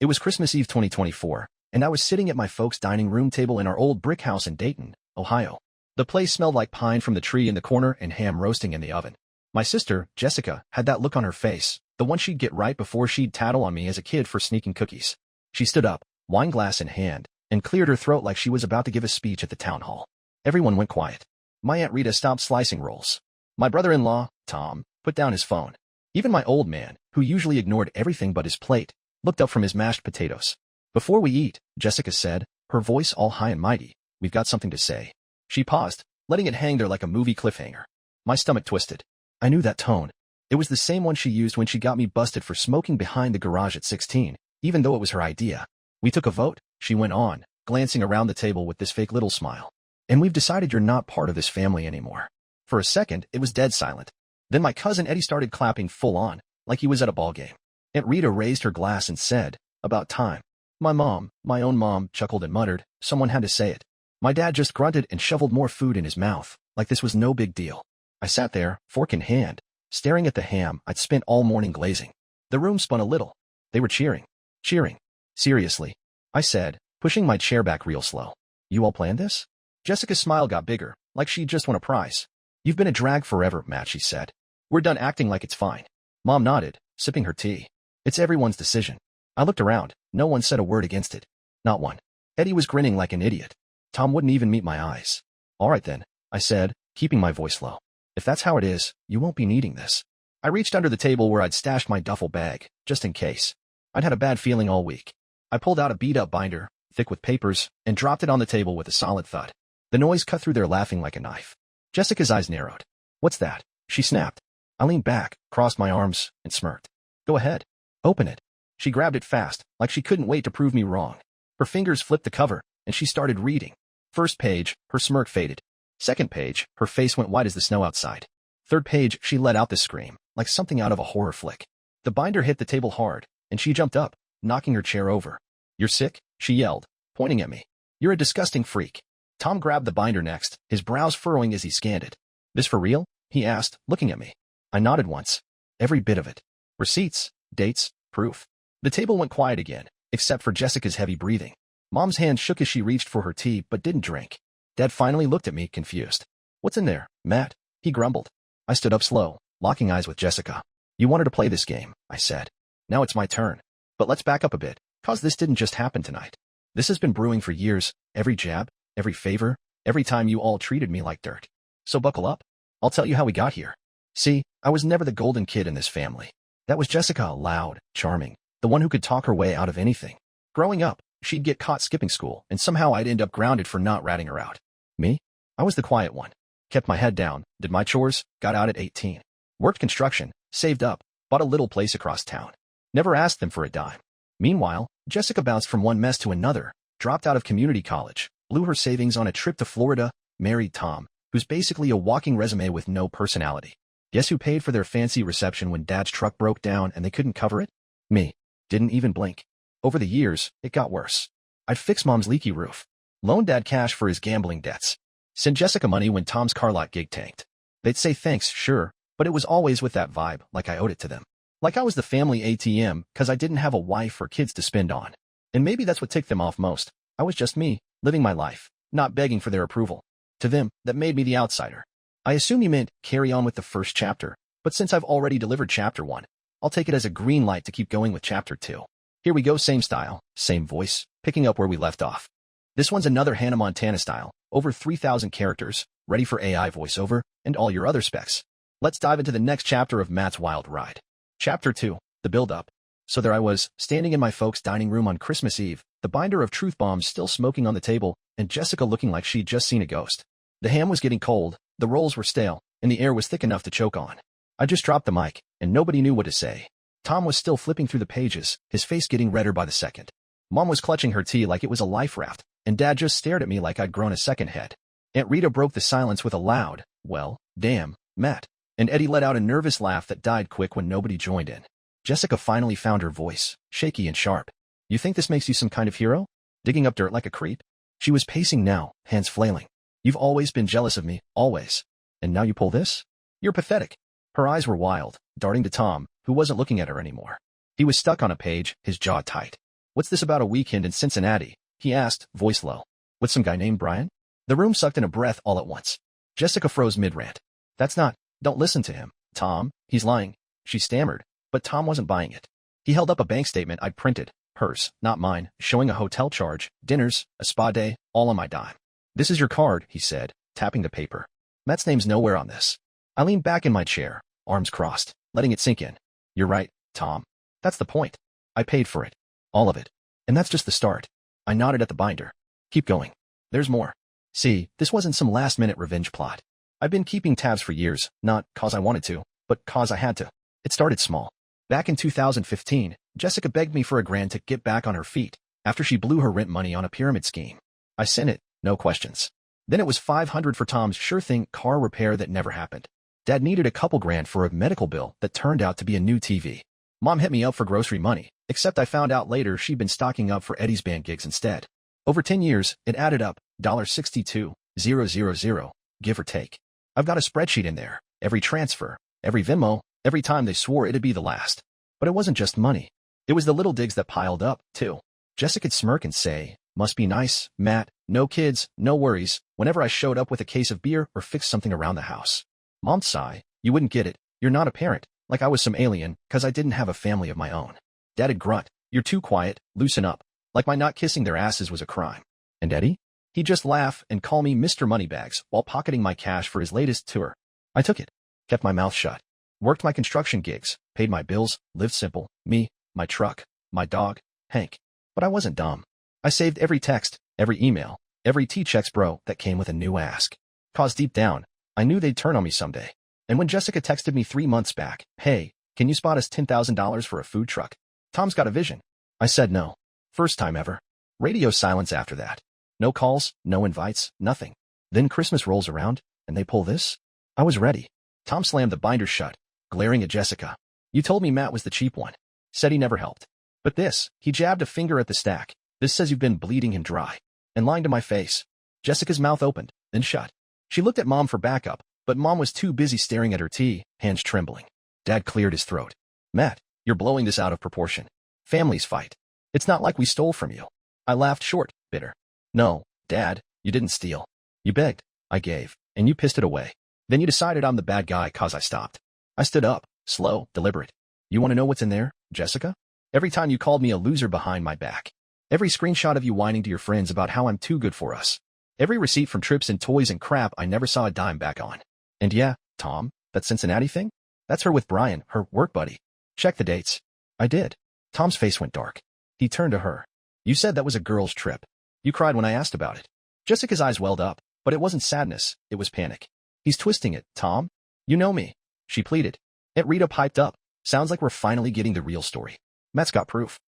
It was Christmas Eve 2024, and I was sitting at my folks' dining room table in our old brick house in Dayton, Ohio. The place smelled like pine from the tree in the corner and ham roasting in the oven. My sister, Jessica, had that look on her face, the one she'd get right before she'd tattle on me as a kid for sneaking cookies. She stood up, wine glass in hand, and cleared her throat like she was about to give a speech at the town hall. Everyone went quiet. My Aunt Rita stopped slicing rolls. My brother-in-law, Tom, put down his phone. Even my old man, who usually ignored everything but his plate, looked up from his mashed potatoes. "Before we eat," Jessica said, her voice all high and mighty, "we've got something to say." She paused, letting it hang there like a movie cliffhanger. My stomach twisted. I knew that tone. It was the same one she used when she got me busted for smoking behind the garage at 16, even though it was her idea. "We took a vote," she went on, glancing around the table with this fake little smile. "And we've decided you're not part of this family anymore." For a second, it was dead silent. Then my cousin Eddie started clapping full on, like he was at a ball game. Aunt Rita raised her glass and said, "About time." My mom, my own mom, chuckled and muttered, "Someone had to say it." My dad just grunted and shoveled more food in his mouth, like this was no big deal. I sat there, fork in hand, staring at the ham I'd spent all morning glazing. The room spun a little. They were cheering. Cheering. "Seriously," I said, pushing my chair back real slow. "You all planned this?" Jessica's smile got bigger, like she'd just won a prize. "You've been a drag forever, Matt," she said. "We're done acting like it's fine." Mom nodded, sipping her tea. "It's everyone's decision." I looked around. No one said a word against it. Not one. Eddie was grinning like an idiot. Tom wouldn't even meet my eyes. "All right then," I said, keeping my voice low. "If that's how it is, you won't be needing this." I reached under the table where I'd stashed my duffel bag, just in case. I'd had a bad feeling all week. I pulled out a beat-up binder, thick with papers, and dropped it on the table with a solid thud. The noise cut through their laughing like a knife. Jessica's eyes narrowed. "What's that?" she snapped. I leaned back, crossed my arms, and smirked. "Go ahead. Open it." She grabbed it fast, like she couldn't wait to prove me wrong. Her fingers flipped the cover, and she started reading. First page, her smirk faded. Second page, her face went white as the snow outside. Third page, she let out this scream, like something out of a horror flick. The binder hit the table hard, and she jumped up, knocking her chair over. "You're sick?" she yelled, pointing at me. "You're a disgusting freak." Tom grabbed the binder next, his brows furrowing as he scanned it. "This for real?" he asked, looking at me. I nodded once. "Every bit of it. Receipts, dates, proof." The table went quiet again, except for Jessica's heavy breathing. Mom's hand shook as she reached for her tea but didn't drink. Dad finally looked at me, confused. "What's in there, Matt?" he grumbled. I stood up slow, locking eyes with Jessica. "You wanted to play this game," I said. "Now it's my turn. But let's back up a bit, cause this didn't just happen tonight. This has been brewing for years, every jab, every favor, every time you all treated me like dirt. So buckle up. I'll tell you how we got here. See, I was never the golden kid in this family. That was Jessica, loud, charming, the one who could talk her way out of anything. Growing up, she'd get caught skipping school, and somehow I'd end up grounded for not ratting her out. Me? I was the quiet one. Kept my head down, did my chores, got out at 18. Worked construction, saved up, bought a little place across town. Never asked them for a dime. Meanwhile, Jessica bounced from one mess to another, dropped out of community college, blew her savings on a trip to Florida, married Tom, who's basically a walking resume with no personality. Guess who paid for their fancy reception when Dad's truck broke down and they couldn't cover it? Me. Didn't even blink. Over the years, it got worse. I'd fix Mom's leaky roof. Loan Dad cash for his gambling debts. Send Jessica money when Tom's car lot gig tanked. They'd say thanks, sure, but it was always with that vibe, like I owed it to them. Like I was the family ATM, cause I didn't have a wife or kids to spend on. And maybe that's what ticked them off most. I was just me, living my life, not begging for their approval. To them, that made me the outsider. I assume you meant carry on with the first chapter, but since I've already delivered chapter 1, I'll take it as a green light to keep going with chapter 2. Here we go, same style, same voice, picking up where we left off. This one's another Hannah Montana style, over 3,000 characters, ready for AI voiceover, and all your other specs. Let's dive into the next chapter of Matt's wild ride. Chapter 2, the build-up. So there I was, standing in my folks' dining room on Christmas Eve, the binder of truth bombs still smoking on the table, and Jessica looking like she'd just seen a ghost. The ham was getting cold, the rolls were stale, and the air was thick enough to choke on. I just dropped the mic, and nobody knew what to say. Tom was still flipping through the pages, his face getting redder by the second. Mom was clutching her tea like it was a life raft, and Dad just stared at me like I'd grown a second head. Aunt Rita broke the silence with a loud, "Well, damn, Matt," and Eddie let out a nervous laugh that died quick when nobody joined in. Jessica finally found her voice, shaky and sharp. "You think this makes you some kind of hero? Digging up dirt like a creep?" She was pacing now, hands flailing. "You've always been jealous of me, always. And now you pull this? You're pathetic." Her eyes were wild, darting to Tom, who wasn't looking at her anymore. He was stuck on a page, his jaw tight. What's this about a weekend in Cincinnati? He asked, voice low. With some guy named Brian? The room sucked in a breath all at once. Jessica froze mid-rant. That's not, don't listen to him, Tom, he's lying. She stammered, but Tom wasn't buying it. He held up a bank statement I'd printed, hers, not mine, showing a hotel charge, dinners, a spa day, all on my dime. This is your card, he said, tapping the paper. Matt's name's nowhere on this. I leaned back in my chair, arms crossed, letting it sink in. You're right, Tom. That's the point. I paid for it. All of it. And that's just the start. I nodded at the binder. Keep going. There's more. See, this wasn't some last-minute revenge plot. I've been keeping tabs for years, not cause I wanted to, but cause I had to. It started small. Back in 2015, Jessica begged me for $1,000 to get back on her feet after she blew her rent money on a pyramid scheme. I sent it, no questions. Then it was $500 for Tom's sure-thing car repair that never happened. Dad needed a couple grand for a medical bill that turned out to be a new TV. Mom hit me up for grocery money, except I found out later she'd been stocking up for Eddie's band gigs instead. Over 10 years, it added up, $62,000, give or take. I've got a spreadsheet in there, every transfer, every Venmo, every time they swore it'd be the last. But it wasn't just money. It was the little digs that piled up, too. Jessica'd smirk and say, must be nice, Matt, no kids, no worries, whenever I showed up with a case of beer or fixed something around the house. Mom'd sigh, you wouldn't get it, you're not a parent, like I was some alien, 'cause I didn't have a family of my own. Dad'd grunt, you're too quiet, loosen up, like my not kissing their asses was a crime. And Eddie? He'd just laugh and call me Mr. Moneybags while pocketing my cash for his latest tour. I took it, kept my mouth shut, worked my construction gigs, paid my bills, lived simple, me, my truck, my dog, Hank. But I wasn't dumb. I saved every text, every email, every T-checks bro that came with a new ask. 'Cause deep down, I knew they'd turn on me someday. And when Jessica texted me 3 months back, hey, can you spot us $10,000 for a food truck? Tom's got a vision. I said no. First time ever. Radio silence after that. No calls, no invites, nothing. Then Christmas rolls around, and they pull this? I was ready. Tom slammed the binder shut, glaring at Jessica. You told me Matt was the cheap one. Said he never helped. But this, he jabbed a finger at the stack. This says you've been bleeding him dry. And lying to my face. Jessica's mouth opened, then shut. She looked at Mom for backup, but Mom was too busy staring at her tea, hands trembling. Dad cleared his throat. Matt, you're blowing this out of proportion. Families fight. It's not like we stole from you. I laughed short, bitter. No, Dad, you didn't steal. You begged, I gave, and you pissed it away. Then you decided I'm the bad guy 'cause I stopped. I stood up, slow, deliberate. You want to know what's in there, Jessica? Every time you called me a loser behind my back. Every screenshot of you whining to your friends about how I'm too good for us. Every receipt from trips and toys and crap I never saw a dime back on. And yeah, Tom, that Cincinnati thing? That's her with Brian, her work buddy. Check the dates. I did. Tom's face went dark. He turned to her. You said that was a girl's trip. You cried when I asked about it. Jessica's eyes welled up, but it wasn't sadness, it was panic. He's twisting it, Tom. You know me. She pleaded. Aunt Rita piped up. Sounds like we're finally getting the real story. Matt's got proof.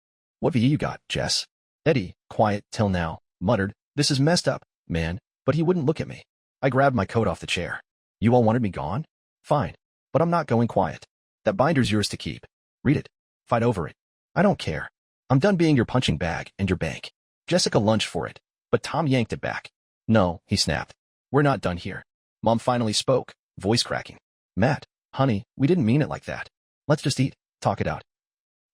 What VE you got, Jess? Eddie, quiet till now, muttered, this is messed up, man, but he wouldn't look at me. I grabbed my coat off the chair. You all wanted me gone? Fine. But I'm not going quiet. That binder's yours to keep. Read it. Fight over it. I don't care. I'm done being your punching bag and your bank. Jessica lunged for it, but Tom yanked it back. No, he snapped. We're not done here. Mom finally spoke, voice cracking. Matt, honey, we didn't mean it like that. Let's just eat, talk it out.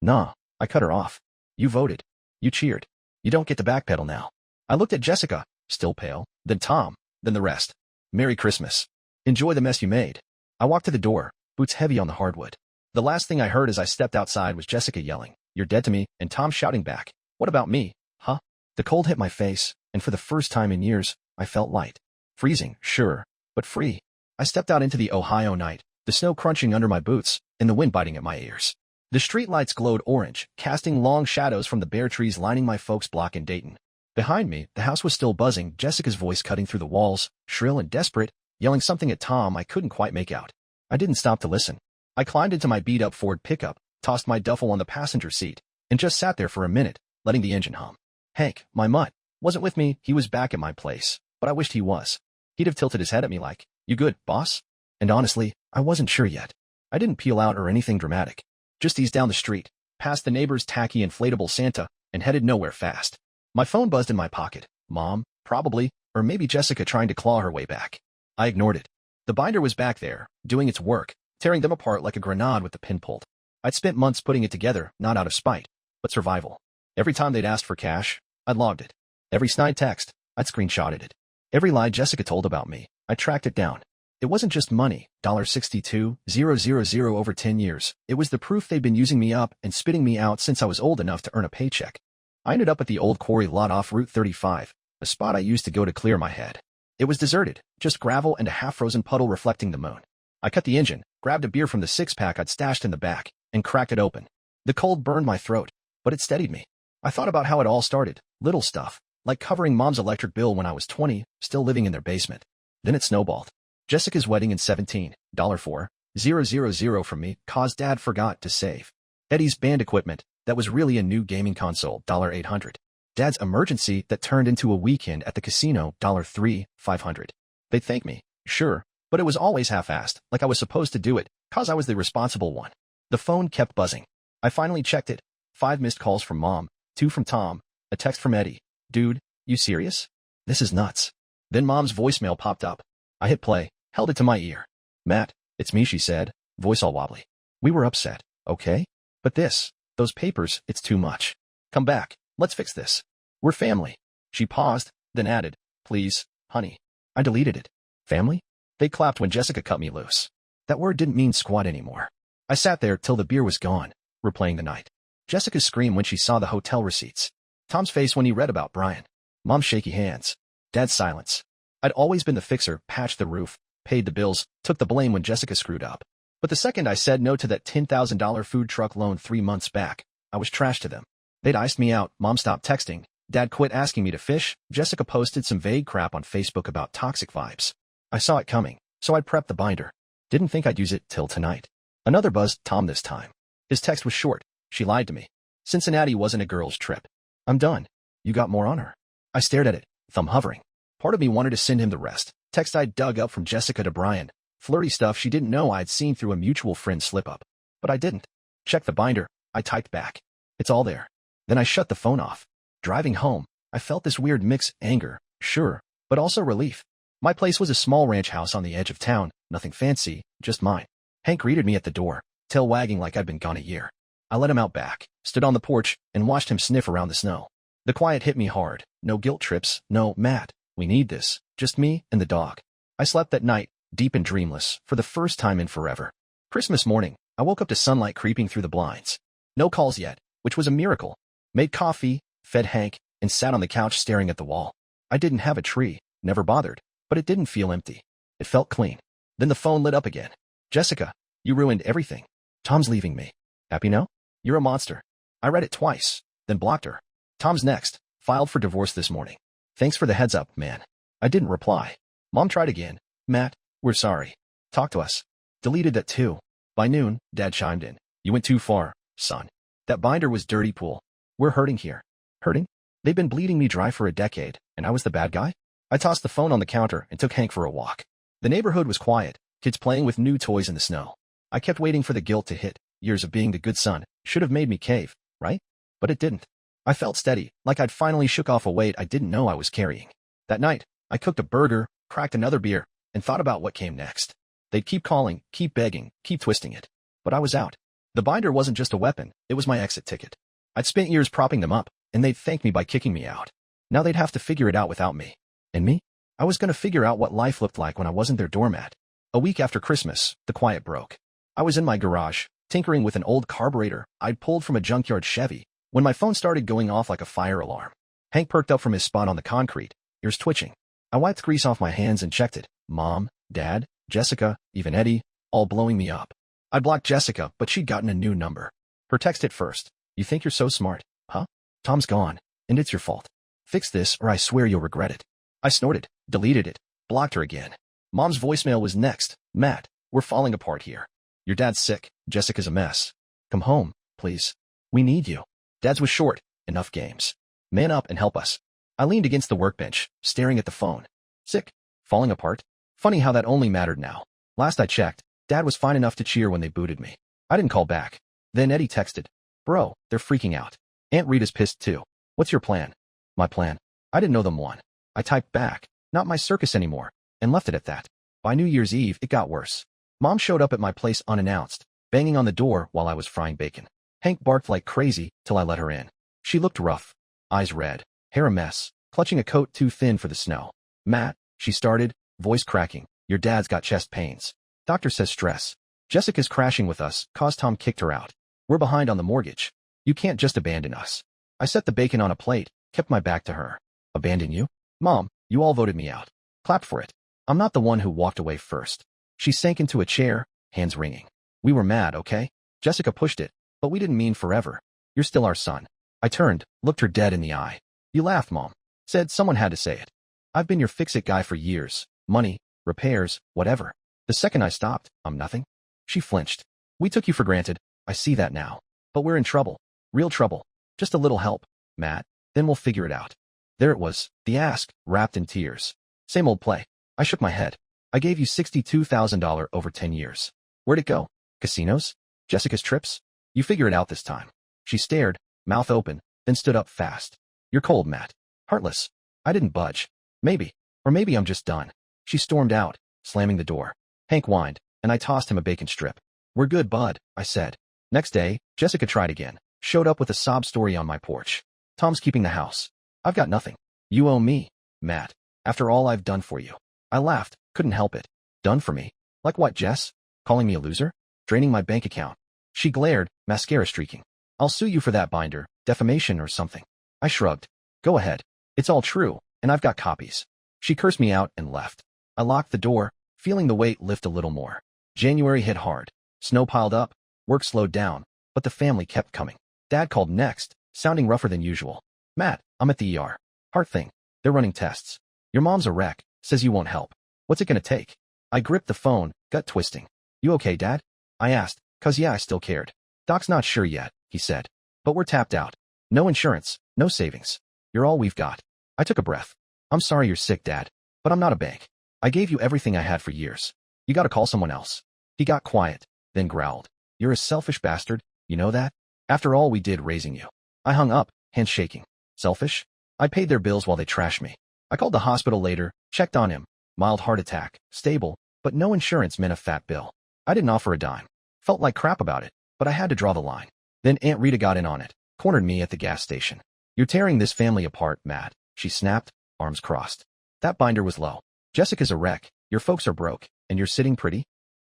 Nah, I cut her off. You voted. You cheered. You don't get to backpedal now. I looked at Jessica, still pale, then Tom, then the rest. Merry Christmas. Enjoy the mess you made. I walked to the door, boots heavy on the hardwood. The last thing I heard as I stepped outside was Jessica yelling, you're dead to me, and Tom shouting back, what about me, huh? The cold hit my face, and for the first time in years, I felt light. Freezing, sure, but free. I stepped out into the Ohio night, the snow crunching under my boots, and the wind biting at my ears. The streetlights glowed orange, casting long shadows from the bare trees lining my folks' block in Dayton. Behind me, the house was still buzzing, Jessica's voice cutting through the walls, shrill and desperate, yelling something at Tom I couldn't quite make out. I didn't stop to listen. I climbed into my beat-up Ford pickup, tossed my duffel on the passenger seat, and just sat there for a minute, letting the engine hum. Hank, my mutt, wasn't with me, he was back at my place, but I wished he was. He'd have tilted his head at me like, you good, boss? And honestly, I wasn't sure yet. I didn't peel out or anything dramatic. Just eased down the street, past the neighbor's tacky inflatable Santa, and headed nowhere fast. My phone buzzed in my pocket. Mom, probably, or maybe Jessica trying to claw her way back. I ignored it. The binder was back there, doing its work, tearing them apart like a grenade with the pin pulled. I'd spent months putting it together, not out of spite, but survival. Every time they'd asked for cash, I'd logged it. Every snide text, I'd screenshotted it. Every lie Jessica told about me, I tracked it down. It wasn't just money, $62,000 over 10 years. It was the proof they'd been using me up and spitting me out since I was old enough to earn a paycheck. I ended up at the old quarry lot off Route 35, a spot I used to go to clear my head. It was deserted, just gravel and a half-frozen puddle reflecting the moon. I cut the engine, grabbed a beer from the six-pack I'd stashed in the back, and cracked it open. The cold burned my throat, but it steadied me. I thought about how it all started, little stuff, like covering Mom's electric bill when I was 20, still living in their basement. Then it snowballed. Jessica's wedding in $17,400 from me caused Dad forgot to save. Eddie's band equipment, that was really a new gaming console, $800. Dad's emergency that turned into a weekend at the casino, $3,500. They'd thank me, sure, but it was always half-assed, like I was supposed to do it, cause I was the responsible one. The phone kept buzzing. I finally checked it. 5 missed calls from Mom, 2 from Tom, a text from Eddie. Dude, you serious? This is nuts. Then Mom's voicemail popped up. I hit play, held it to my ear. Matt, it's me, she said, voice all wobbly. We were upset, okay? But those papers, it's too much. Come back, let's fix this. We're family. She paused, then added, please, honey. I deleted it. Family? They clapped when Jessica cut me loose. That word didn't mean squat anymore. I sat there till the beer was gone, replaying the night. Jessica's scream when she saw the hotel receipts. Tom's face when he read about Brian. Mom's shaky hands. Dad's silence. I'd always been the fixer, patched the roof, paid the bills, took the blame when Jessica screwed up. But the second I said no to that $10,000 food truck loan 3 months back, I was trash to them. They'd iced me out, Mom stopped texting, Dad quit asking me to fish, Jessica posted some vague crap on Facebook about toxic vibes. I saw it coming, so I'd prepped the binder. Didn't think I'd use it till tonight. Another buzz, Tom this time. His text was short. She lied to me. Cincinnati wasn't a girl's trip. I'm done. You got more on her. I stared at it, thumb hovering. Part of me wanted to send him the rest. Text I'd dug up from Jessica to Brian. Flirty stuff she didn't know I'd seen through a mutual friend slip-up. But I didn't. Check the binder. I typed back. It's all there. Then I shut the phone off. Driving home, I felt this weird mix, anger, sure, but also relief. My place was a small ranch house on the edge of town, nothing fancy, just mine. Hank greeted me at the door, tail wagging like I'd been gone a year. I let him out back, stood on the porch, and watched him sniff around the snow. The quiet hit me hard. No guilt trips, no, Matt, we need this, just me and the dog. I slept that night, deep and dreamless, for the first time in forever. Christmas morning, I woke up to sunlight creeping through the blinds. No calls yet, which was a miracle. Made coffee, fed Hank, and sat on the couch staring at the wall. I didn't have a tree, never bothered, but it didn't feel empty. It felt clean. Then the phone lit up again. Jessica, you ruined everything. Tom's leaving me. Happy now? You're a monster. I read it twice, then blocked her. Tom's next, filed for divorce this morning. Thanks for the heads up, man. I didn't reply. Mom tried again. Matt, we're sorry. Talk to us. Deleted that too. By noon, Dad chimed in. You went too far, son. That binder was dirty pool. We're hurting here. Hurting? They've been bleeding me dry for a decade, and I was the bad guy? I tossed the phone on the counter and took Hank for a walk. The neighborhood was quiet, kids playing with new toys in the snow. I kept waiting for the guilt to hit. Years of being the good son should have made me cave, right? But it didn't. I felt steady, like I'd finally shook off a weight I didn't know I was carrying. That night, I cooked a burger, cracked another beer, and thought about what came next. They'd keep calling, keep begging, keep twisting it. But I was out. The binder wasn't just a weapon, it was my exit ticket. I'd spent years propping them up, and they'd thank me by kicking me out. Now they'd have to figure it out without me. And me? I was going to figure out what life looked like when I wasn't their doormat. A week after Christmas, the quiet broke. I was in my garage, tinkering with an old carburetor I'd pulled from a junkyard Chevy, when my phone started going off like a fire alarm. Hank perked up from his spot on the concrete, ears twitching. I wiped grease off my hands and checked it. Mom, Dad, Jessica, even Eddie, all blowing me up. I blocked Jessica, but she'd gotten a new number. Her text hit first. You think you're so smart, huh? Tom's gone, and it's your fault. Fix this or I swear you'll regret it. I snorted, deleted it, blocked her again. Mom's voicemail was next. Matt, we're falling apart here. Your dad's sick, Jessica's a mess. Come home, please. We need you. Dad's was short, enough games. Man up and help us. I leaned against the workbench, staring at the phone. Sick? Falling apart? Funny how that only mattered now. Last I checked, Dad was fine enough to cheer when they booted me. I didn't call back. Then Eddie texted. Bro, they're freaking out. Aunt Rita's pissed too. What's your plan? My plan? I didn't know them one. I typed back, not my circus anymore, and left it at that. By New Year's Eve, it got worse. Mom showed up at my place unannounced, banging on the door while I was frying bacon. Hank barked like crazy till I let her in. She looked rough, eyes red, hair a mess, clutching a coat too thin for the snow. Matt, she started, voice cracking, your dad's got chest pains. Doctor says stress. Jessica's crashing with us, cause Tom kicked her out. We're behind on the mortgage. You can't just abandon us. I set the bacon on a plate, kept my back to her. Abandon you? Mom, you all voted me out. Clapped for it. I'm not the one who walked away first. She sank into a chair, hands wringing. We were mad, okay? Jessica pushed it, but we didn't mean forever. You're still our son. I turned, looked her dead in the eye. You laughed, Mom. Said someone had to say it. I've been your fix-it guy for years. Money, repairs, whatever. The second I stopped, I'm nothing. She flinched. We took you for granted. I see that now. But we're in trouble. Real trouble. Just a little help, Matt. Then we'll figure it out. There it was, the ask, wrapped in tears. Same old play. I shook my head. I gave you $62,000 over 10 years. Where'd it go? Casinos? Jessica's trips? You figure it out this time. She stared, mouth open, then stood up fast. You're cold, Matt. Heartless. I didn't budge. Maybe. Or maybe I'm just done. She stormed out, slamming the door. Hank whined, and I tossed him a bacon strip. We're good, bud, I said. Next day, Jessica tried again. Showed up with a sob story on my porch. Tom's keeping the house. I've got nothing. You owe me, Matt. After all I've done for you. I laughed, couldn't help it. Done for me? Like what, Jess? Calling me a loser? Draining my bank account? She glared, mascara streaking. I'll sue you for that, Binder, defamation or something. I shrugged. Go ahead. It's all true, and I've got copies. She cursed me out and left. I locked the door, feeling the weight lift a little more. January hit hard. Snow piled up, work slowed down, but the family kept coming. Dad called next, sounding rougher than usual. Matt, I'm at the ER. Heart thing. They're running tests. Your mom's a wreck, says you won't help. What's it gonna take? I gripped the phone, gut twisting. You okay, Dad? I asked, 'cause yeah, I still cared. Doc's not sure yet, he said. But we're tapped out. No insurance, no savings. You're all we've got. I took a breath. I'm sorry you're sick, Dad, but I'm not a bank. I gave you everything I had for years. You gotta call someone else. He got quiet, then growled. You're a selfish bastard, you know that? After all we did raising you. I hung up, hands shaking. Selfish? I paid their bills while they trashed me. I called the hospital later, checked on him. Mild heart attack, stable, but no insurance meant a fat bill. I didn't offer a dime. Felt like crap about it, but I had to draw the line. Then Aunt Rita got in on it, cornered me at the gas station. You're tearing this family apart, Matt, she snapped, arms crossed. That binder was low. Jessica's a wreck, your folks are broke, and you're sitting pretty?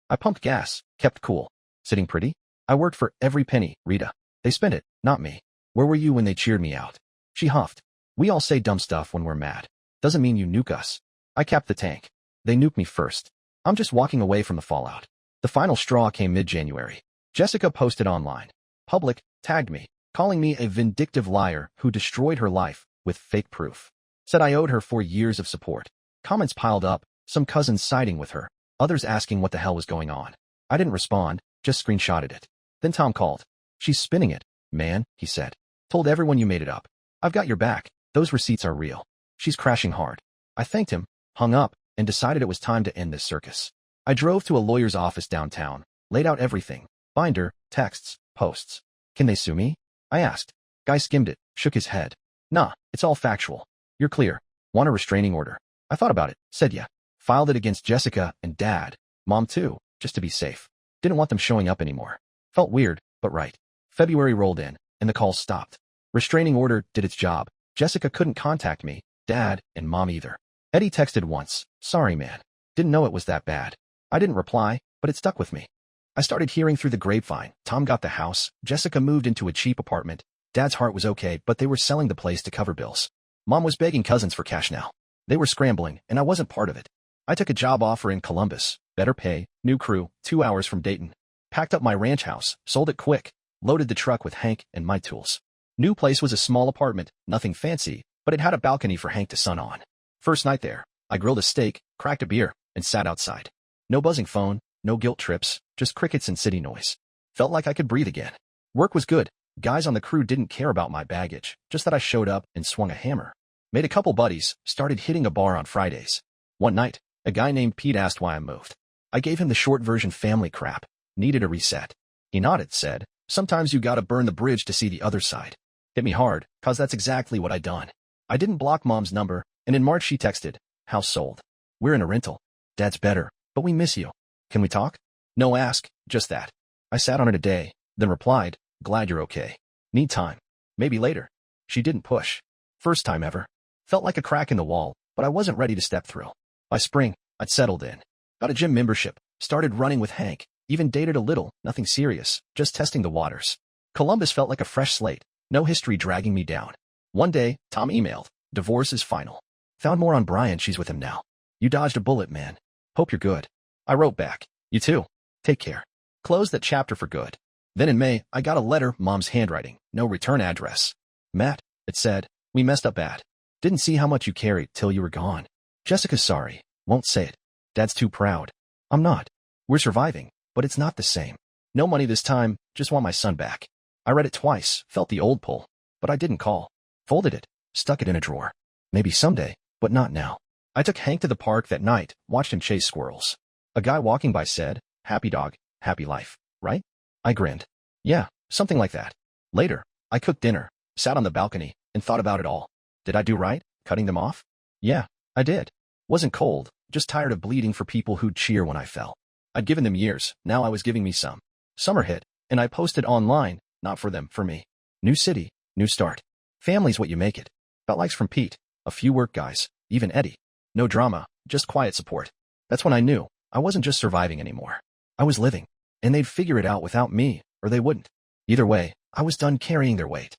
I pumped gas, kept cool. Sitting pretty? I worked for every penny, Rita. They spent it, not me. Where were you when they cheered me out? She huffed. We all say dumb stuff when we're mad. Doesn't mean you nuke us. I capped the tank. They nuked me first. I'm just walking away from the fallout. The final straw came mid-January. Jessica posted online. Public, tagged me, calling me a vindictive liar who destroyed her life with fake proof. Said I owed her 4 years of support. Comments piled up, some cousins siding with her, others asking what the hell was going on. I didn't respond, just screenshotted it. Then Tom called. She's spinning it, man, he said. Told everyone you made it up. I've got your back. Those receipts are real. She's crashing hard. I thanked him, hung up, and decided it was time to end this circus. I drove to a lawyer's office downtown, laid out everything. Binder, texts, posts. Can they sue me? I asked. Guy skimmed it, shook his head. Nah, it's all factual. You're clear. Want a restraining order? I thought about it, said yeah. Filed it against Jessica and Dad. Mom too, just to be safe. Didn't want them showing up anymore. Felt weird, but right. February rolled in, and the calls stopped. Restraining order did its job. Jessica couldn't contact me, Dad, and Mom either. Eddie texted once. Sorry, man. Didn't know it was that bad. I didn't reply, but it stuck with me. I started hearing through the grapevine. Tom got the house. Jessica moved into a cheap apartment. Dad's heart was okay, but they were selling the place to cover bills. Mom was begging cousins for cash now. They were scrambling, and I wasn't part of it. I took a job offer in Columbus. Better pay, new crew, 2 hours from Dayton. Packed up my ranch house, sold it quick, loaded the truck with Hank and my tools. New place was a small apartment, nothing fancy, but it had a balcony for Hank to sun on. First night there, I grilled a steak, cracked a beer, and sat outside. No buzzing phone, no guilt trips, just crickets and city noise. Felt like I could breathe again. Work was good. Guys on the crew didn't care about my baggage, just that I showed up and swung a hammer. Made a couple buddies, started hitting a bar on Fridays. One night, a guy named Pete asked why I moved. I gave him the short version family crap. Needed a reset. He nodded, said, sometimes you gotta burn the bridge to see the other side. Hit me hard, 'cause that's exactly what I done. I didn't block Mom's number, and in March she texted, house sold. We're in a rental. Dad's better, but we miss you. Can we talk? No ask, just that. I sat on it a day, then replied, glad you're okay. Need time. Maybe later. She didn't push. First time ever. Felt like a crack in the wall, but I wasn't ready to step through. By spring, I'd settled in. Got a gym membership, started running with Hank, even dated a little, nothing serious, just testing the waters. Columbus felt like a fresh slate, no history dragging me down. One day, Tom emailed, divorce is final. Found more on Brian, she's with him now. You dodged a bullet, man. Hope you're good. I wrote back, you too. Take care. Closed that chapter for good. Then in May, I got a letter, mom's handwriting, no return address. Matt, it said, we messed up bad. Didn't see how much you carried till you were gone. Jessica's sorry, won't say it. Dad's too proud. I'm not. We're surviving, but it's not the same. No money this time, just want my son back. I read it twice, felt the old pull, but I didn't call. Folded it, stuck it in a drawer. Maybe someday, but not now. I took Hank to the park that night, watched him chase squirrels. A guy walking by said, happy dog, happy life, right? I grinned. Yeah, something like that. Later, I cooked dinner, sat on the balcony, and thought about it all. Did I do right, cutting them off? Yeah, I did. Wasn't cold, just tired of bleeding for people who'd cheer when I fell. I'd given them years, now I was giving me some. Summer hit, and I posted online, not for them, for me. New city, new start. Family's what you make it. Got likes from Pete, a few work guys, even Eddie. No drama, just quiet support. That's when I knew I wasn't just surviving anymore. I was living, and they'd figure it out without me, or they wouldn't. Either way, I was done carrying their weight.